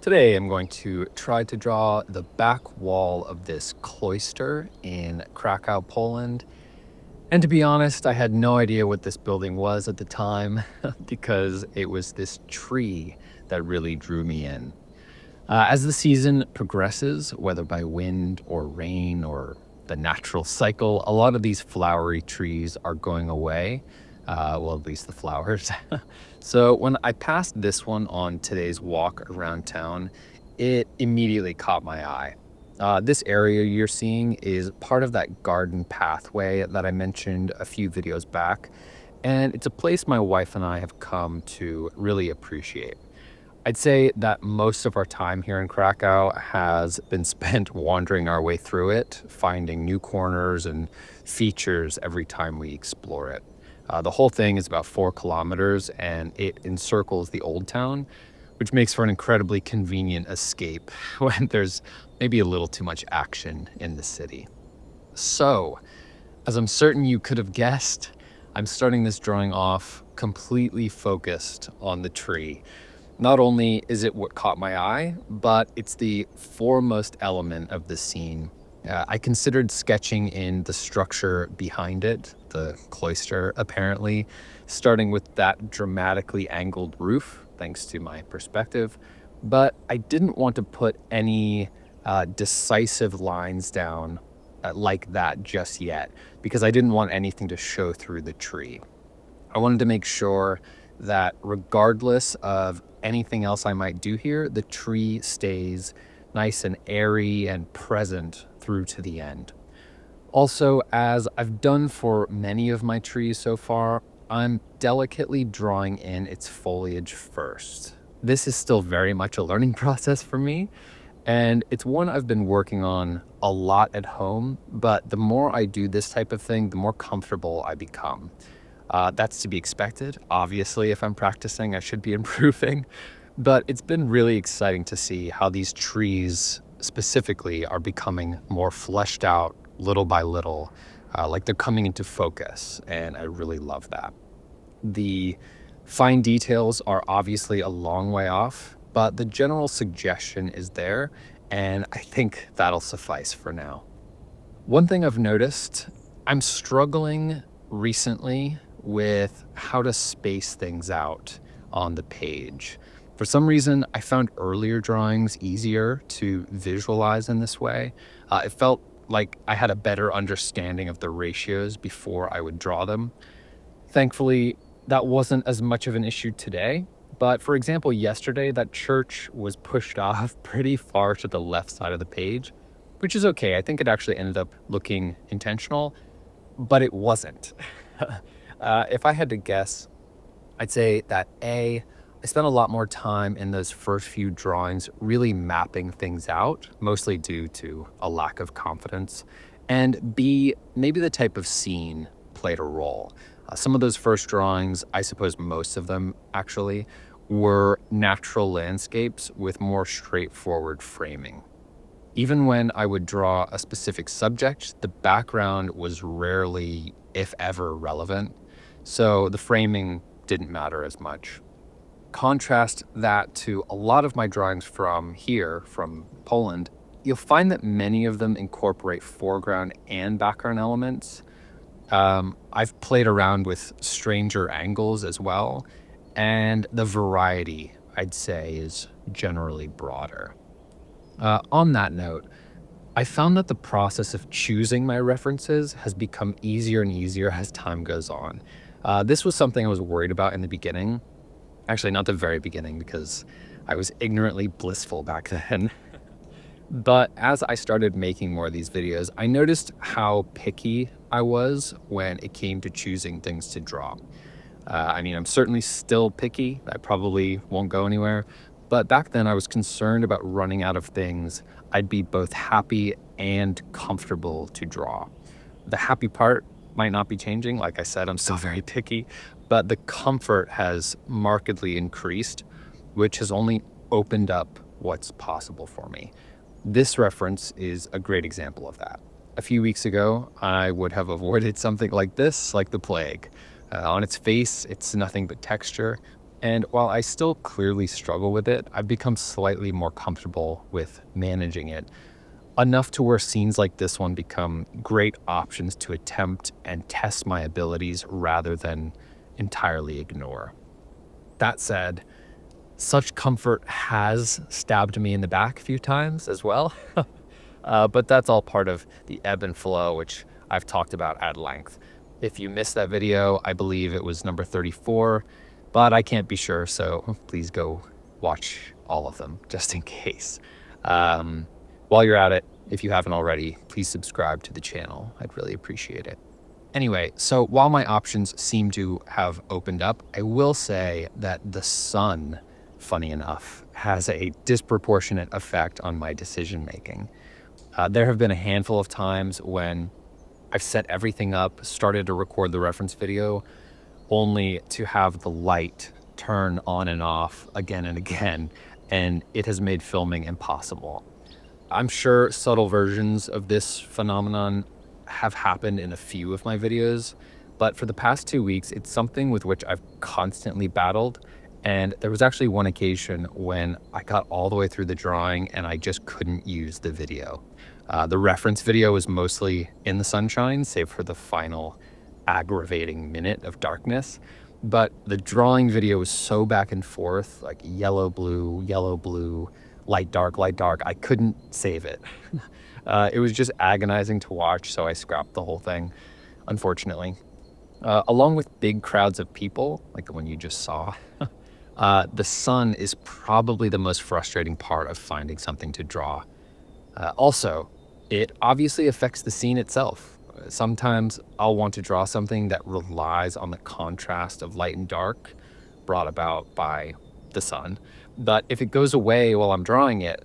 Today I'm going to try to draw the back wall of this cloister in Krakow, Poland. And to be honest, I had no idea what this building was at the time because it was this tree that really drew me in. As the season progresses, whether by wind or rain or the natural cycle, a lot of these flowery trees are going away. Well, at least the flowers. So when I passed this one on today's walk around town, it immediately caught my eye. This area you're seeing is part of that garden pathway that I mentioned a few videos back, and it's a place my wife and I have come to really appreciate. I'd say that most of our time here in Krakow has been spent wandering our way through it, finding new corners and features every time we explore it. The whole thing is about 4 kilometers and it encircles the old town, which makes for an incredibly convenient escape when there's maybe a little too much action in the city. So, as I'm certain you could have guessed, I'm starting this drawing off completely focused on the tree. Not only is it what caught my eye, but it's the foremost element of the scene. I considered sketching in the structure behind it, the cloister apparently, starting with that dramatically angled roof, thanks to my perspective. But I didn't want to put any decisive lines down like that just yet, because I didn't want anything to show through the tree. I wanted to make sure that regardless of anything else I might do here, the tree stays nice and airy and present through to the end. Also, as I've done for many of my trees so far, I'm delicately drawing in its foliage first. This is still very much a learning process for me, and it's one I've been working on a lot at home, but the more I do this type of thing, the more comfortable I become. That's to be expected. Obviously, if I'm practicing, I should be improving. But it's been really exciting to see how these trees specifically are becoming more fleshed out little by little, like they're coming into focus. And I really love that. The fine details are obviously a long way off, but the general suggestion is there. And I think that'll suffice for now. One thing I've noticed, I'm struggling recently with how to space things out on the page. For some reason, I found earlier drawings easier to visualize in this way. It felt like I had a better understanding of the ratios before I would draw them. Thankfully, that wasn't as much of an issue today. But for example, yesterday, that church was pushed off pretty far to the left side of the page, which is okay. I think it actually ended up looking intentional, but it wasn't. If I had to guess, I'd say that I spent a lot more time in those first few drawings really mapping things out, mostly due to a lack of confidence. And B, maybe the type of scene played a role. Some of those first drawings, I suppose most of them actually, were natural landscapes with more straightforward framing. Even when I would draw a specific subject, the background was rarely, if ever, relevant, so the framing didn't matter as much. Contrast that to a lot of my drawings from here, from Poland, you'll find that many of them incorporate foreground and background elements. I've played around with stranger angles as well, and the variety, I'd say, is generally broader. On that note, I found that the process of choosing my references has become easier and easier as time goes on. This was something I was worried about in the beginning. Actually, not the very beginning, because I was ignorantly blissful back then. But as I started making more of these videos, I noticed how picky I was when it came to choosing things to draw. I'm certainly still picky. I probably won't go anywhere. But back then, I was concerned about running out of things I'd be both happy and comfortable to draw. The happy part might not be changing. Like I said, I'm still very picky, but the comfort has markedly increased, which has only opened up what's possible for me. This reference is a great example of that. A few weeks ago, I would have avoided something like this, like the plague. On its face, it's nothing but texture, And while I still clearly struggle with it, I've become slightly more comfortable with managing it, enough to where scenes like this one become great options to attempt and test my abilities rather than entirely ignore. That said, such comfort has stabbed me in the back a few times as well. But that's all part of the ebb and flow, which I've talked about at length. If you missed that video, I believe it was number 34, but I can't be sure, so please go watch all of them just in case. Um, while you're at it, if you haven't already, please subscribe to the channel. I'd really appreciate it. Anyway, so while my options seem to have opened up, I will say that the sun, funny enough, has a disproportionate effect on my decision making. There have been a handful of times when I've set everything up, started to record the reference video, only to have the light turn on and off again and again, and it has made filming impossible. I'm sure subtle versions of this phenomenon have happened in a few of my videos, but for the past 2 weeks, it's something with which I've constantly battled. And there was actually one occasion when I got all the way through the drawing and I just couldn't use the video. The reference video was mostly in the sunshine, save for the final aggravating minute of darkness. But the drawing video was so back and forth, like yellow, blue, light, dark, I couldn't save it. It was just agonizing to watch, so I scrapped the whole thing, unfortunately. Along with big crowds of people, like the one you just saw, the sun is probably the most frustrating part of finding something to draw. Also, it obviously affects the scene itself. Sometimes I'll want to draw something that relies on the contrast of light and dark brought about by the sun. But if it goes away while I'm drawing it,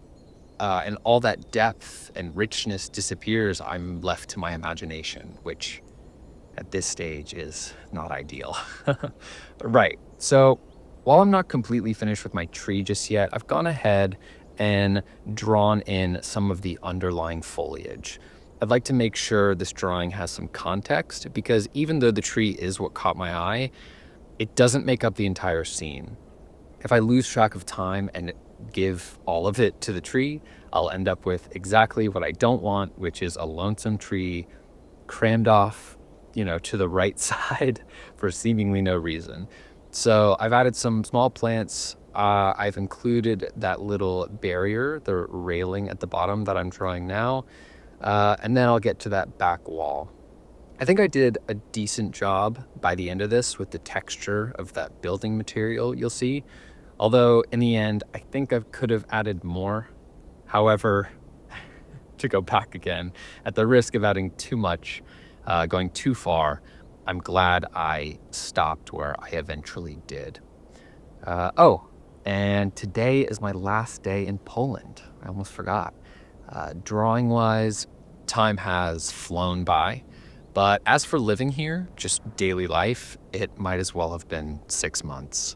and all that depth and richness disappears, I'm left to my imagination, which at this stage is not ideal. Right. So while I'm not completely finished with my tree just yet, I've gone ahead and drawn in some of the underlying foliage. I'd like to make sure this drawing has some context because even though the tree is what caught my eye, it doesn't make up the entire scene. If I lose track of time and give all of it to the tree, I'll end up with exactly what I don't want, which is a lonesome tree crammed off, to the right side for seemingly no reason. So I've added some small plants. I've included that little barrier, the railing at the bottom that I'm drawing now. And then I'll get to that back wall. I think I did a decent job by the end of this with the texture of that building material you'll see. Although in the end, I think I could have added more. However, to go back again, at the risk of adding too much, going too far, I'm glad I stopped where I eventually did. And today is my last day in Poland. I almost forgot. Drawing-wise, time has flown by. But as for living here, just daily life, it might as well have been 6 months.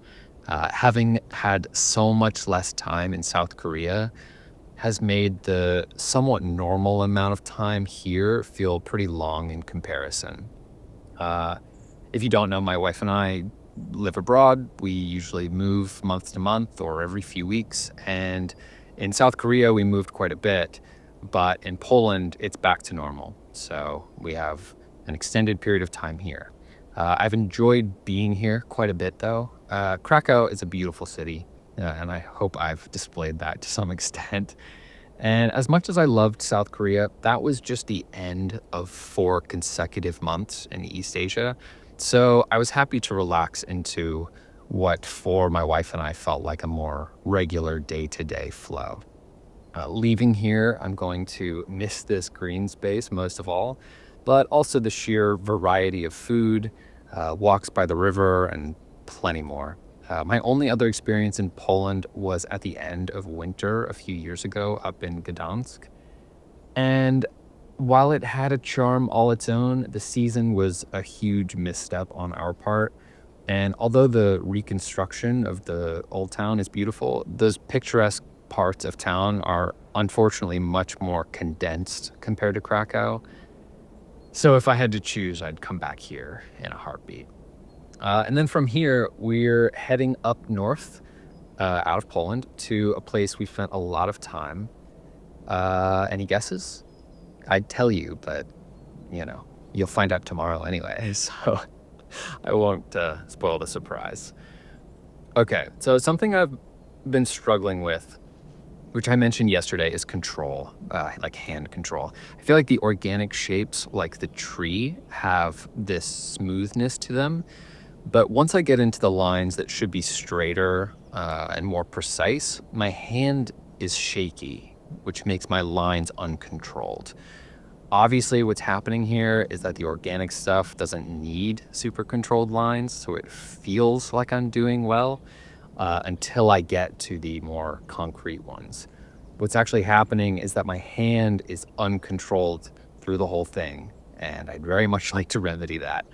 Having had so much less time in South Korea has made the somewhat normal amount of time here feel pretty long in comparison. If you don't know, my wife and I live abroad. We usually move month to month or every few weeks. And in South Korea, we moved quite a bit. But in Poland, it's back to normal. So we have an extended period of time here. I've enjoyed being here quite a bit, though. Krakow is a beautiful city, and I hope I've displayed that to some extent. And as much as I loved South Korea, that was just the end of 4 consecutive months in East Asia. So I was happy to relax into what for my wife and I felt like a more regular day-to-day flow. Leaving here, I'm going to miss this green space most of all, but also the sheer variety of food, walks by the river, and plenty more. My only other experience in Poland was at the end of winter a few years ago up in Gdansk. And while it had a charm all its own, the season was a huge misstep on our part. And although the reconstruction of the old town is beautiful, those picturesque parts of town are unfortunately much more condensed compared to Krakow. So if I had to choose, I'd come back here in a heartbeat. And then from here, we're heading up north out of Poland to a place we spent a lot of time. Any guesses? I'd tell you, but you'll find out tomorrow anyway. So I won't spoil the surprise. Okay, so something I've been struggling with, which I mentioned yesterday, is control, like hand control. I feel like the organic shapes, like the tree, have this smoothness to them. But once I get into the lines that should be straighter and more precise, my hand is shaky, which makes my lines uncontrolled. Obviously, what's happening here is that the organic stuff doesn't need super controlled lines, so it feels like I'm doing well until I get to the more concrete ones. What's actually happening is that my hand is uncontrolled through the whole thing, and I'd very much like to remedy that.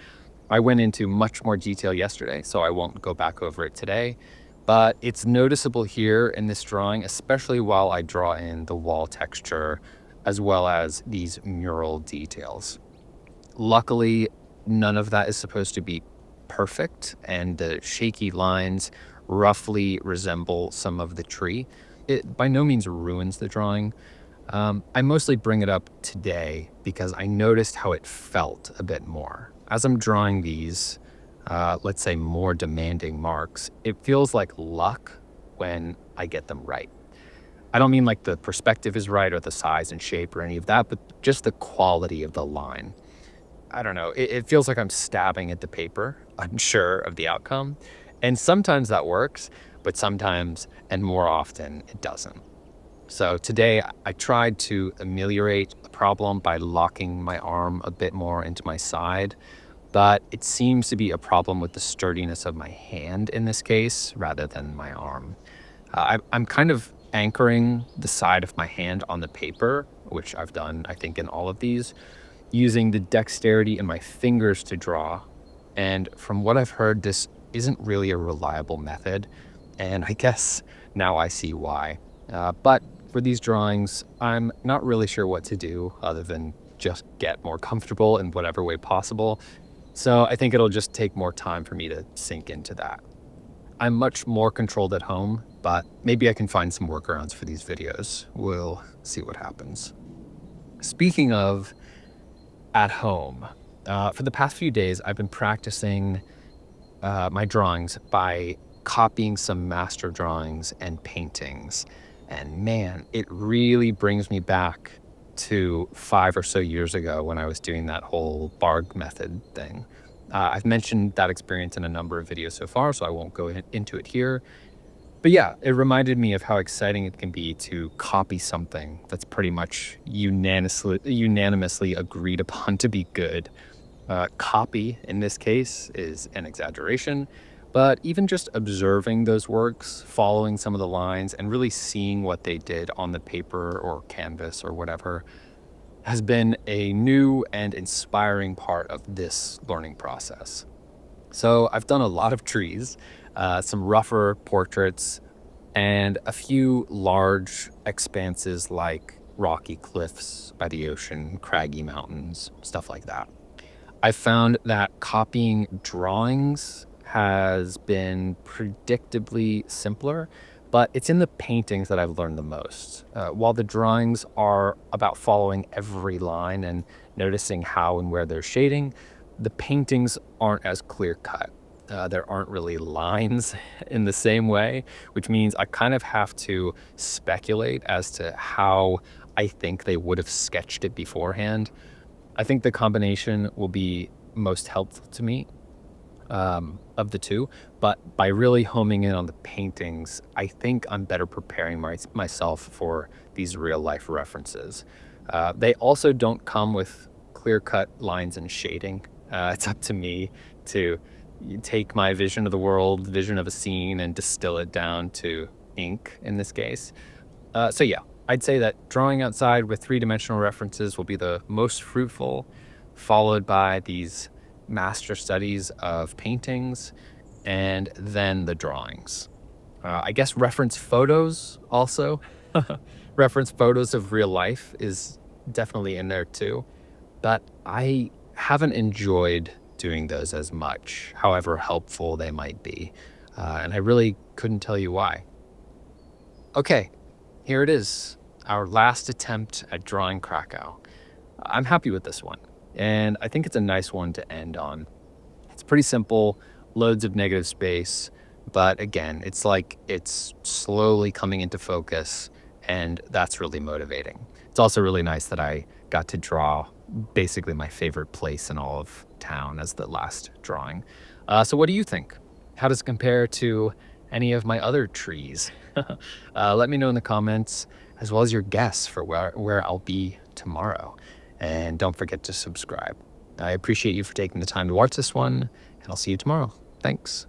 I went into much more detail yesterday, so I won't go back over it today, but it's noticeable here in this drawing, especially while I draw in the wall texture as well as these mural details. Luckily, none of that is supposed to be perfect, and the shaky lines roughly resemble some of the tree. It by no means ruins the drawing. I mostly bring it up today because I noticed how it felt a bit more. As I'm drawing these, let's say more demanding marks, it feels like luck when I get them right. I don't mean like the perspective is right or the size and shape or any of that, but just the quality of the line. I don't know. It feels like I'm stabbing at the paper, unsure of the outcome. And sometimes that works, but sometimes and more often it doesn't. So today I tried to ameliorate the problem by locking my arm a bit more into my side, but it seems to be a problem with the sturdiness of my hand in this case rather than my arm. I'm kind of anchoring the side of my hand on the paper, which I've done, I think, in all of these, using the dexterity in my fingers to draw. And from what I've heard, this isn't really a reliable method. And I guess now I see why. But for these drawings, I'm not really sure what to do other than just get more comfortable in whatever way possible. So I think it'll just take more time for me to sink into that. I'm much more controlled at home, but maybe I can find some workarounds for these videos. We'll see what happens. Speaking of at home, for the past few days, I've been practicing my drawings by copying some master drawings and paintings. And man, it really brings me back to 5 or so years ago when I was doing that whole Barg method thing. I've mentioned that experience in a number of videos so far, so I won't go into it here. But yeah, it reminded me of how exciting it can be to copy something that's pretty much unanimously agreed upon to be good. Copy, in this case, is an exaggeration, but even just observing those works, following some of the lines, and really seeing what they did on the paper or canvas or whatever has been a new and inspiring part of this learning process. So I've done a lot of trees, some rougher portraits, and a few large expanses like rocky cliffs by the ocean, craggy mountains, stuff like that. I found that copying drawings has been predictably simpler, but it's in the paintings that I've learned the most. While the drawings are about following every line and noticing how and where they're shading, the paintings aren't as clear cut. There aren't really lines in the same way, which means I kind of have to speculate as to how I think they would have sketched it beforehand. I think the combination will be most helpful to me of the two, but by really homing in on the paintings, I think I'm better preparing myself for these real life references. They also don't come with clear-cut lines and shading. It's up to me to take my vision of the world, vision of a scene, and distill it down to ink in this case. So yeah, I'd say that drawing outside with three-dimensional references will be the most fruitful, followed by these master studies of paintings, and then the drawings. I guess reference photos also. Reference photos of real life is definitely in there too. But I haven't enjoyed doing those as much, however helpful they might be. And I really couldn't tell you why. Okay, here it is, our last attempt at drawing Krakow. I'm happy with this one, and I think it's a nice one to end on. It's pretty simple, loads of negative space, but again, it's like it's slowly coming into focus, and that's really motivating. It's also really nice that I got to draw basically my favorite place in all of town as the last drawing. So what do you think? How does it compare to any of my other trees? Let me know in the comments, as well as your guess for where I'll be tomorrow. And don't forget to subscribe. I appreciate you for taking the time to watch this one, and I'll see you tomorrow. Thanks.